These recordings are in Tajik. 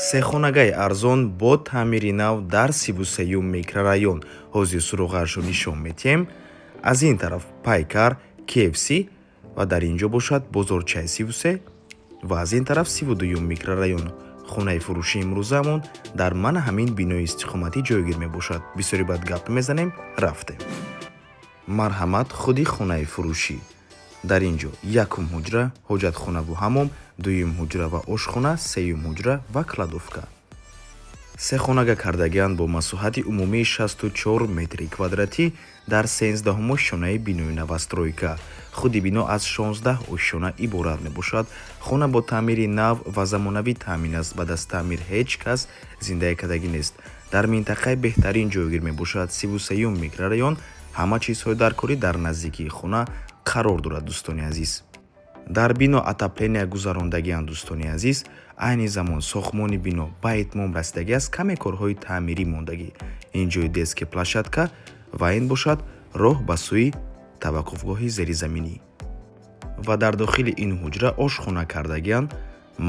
сехонагаи арзон бо таъмири нав дар 33-ум микрорайон ҳози суруғаршо нишон метиҳем. Аз ин тараф пайкар, KFC ва дар ин ҷо бошад бозорчаи 33 ва аз ин тараф 32-ум микрорайон. хонаи фурӯши имрӯзаамон дар мана ҳамин бинои истиқоматӣ ҷойгир мебошад. Бисёри бад гап мезанем, рафтем. марҳамат, худи хонаи фурӯшӣ. дар ин ҷо якум ҳуҷра, ҳоҷатхонаву ҳаммом, дуюм ҳуҷра ва ошхона, сеюм ҳуҷра ва кладовка. се хонага кардагианд бо масоҳати умумии 64 метри квадратӣ дар 13-ум ошшонаи бинои навастройка. худи бино аз 16 ошшона иборат мебошад. хона бо таъмири нав ва замонавӣ таъмин аст. баъд аз таъмир ҳеҷ кас зиндаи кадагӣ нест. дар минтақаи беҳтарин ҷойгир мебошад. 33-ум микрорайон. ҳама чизҳои даркорӣ дар наздикии хона қарор дорад. дӯстони азиз, дар бино отопления гузарондагианд. дӯстони азиз, айни замон сохтмони бино ба итмом расидагӣ аст. каме корҳои таъмирӣ мондагӣ. ин ҷои дески плашадка ва ин бошад роҳ ба сӯи таваққуфгоҳи зеризаминӣ. ва дар дохили ин ҳуҷра ошхона кардагианд.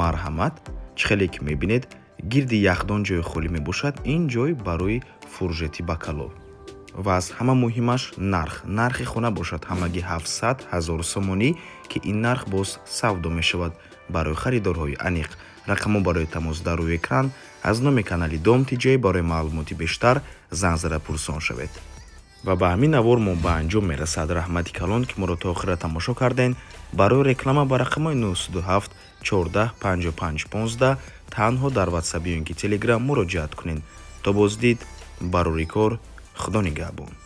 марҳамат, чӣ хеле ки мебинед гирди яхдон ҷои холӣ мебошад. ин ҷой барои фуржети бакало. ва аз ҳама муҳимаш нархи хона бошад ҳамагӣ 700 000 сомонӣ ки ин нарх боз савдо мешавад барои харидорҳои аниқ. рақамҳо барои тамос дар рӯи экран. аз номи канали Дом Тиҷоӣ барои маълумоти бештар занг зада пурсон шавед. ва ба ҳамин навор мо ба анҷом мерасад. раҳмати калон ки моро то охира тамошо карден. барои реклама ба рақамҳои 927 14 55 15 танҳо дар ватсап ё ин ки телеграм муроҷиат кунед. то боздид, барори кор, худо нигаҳбон.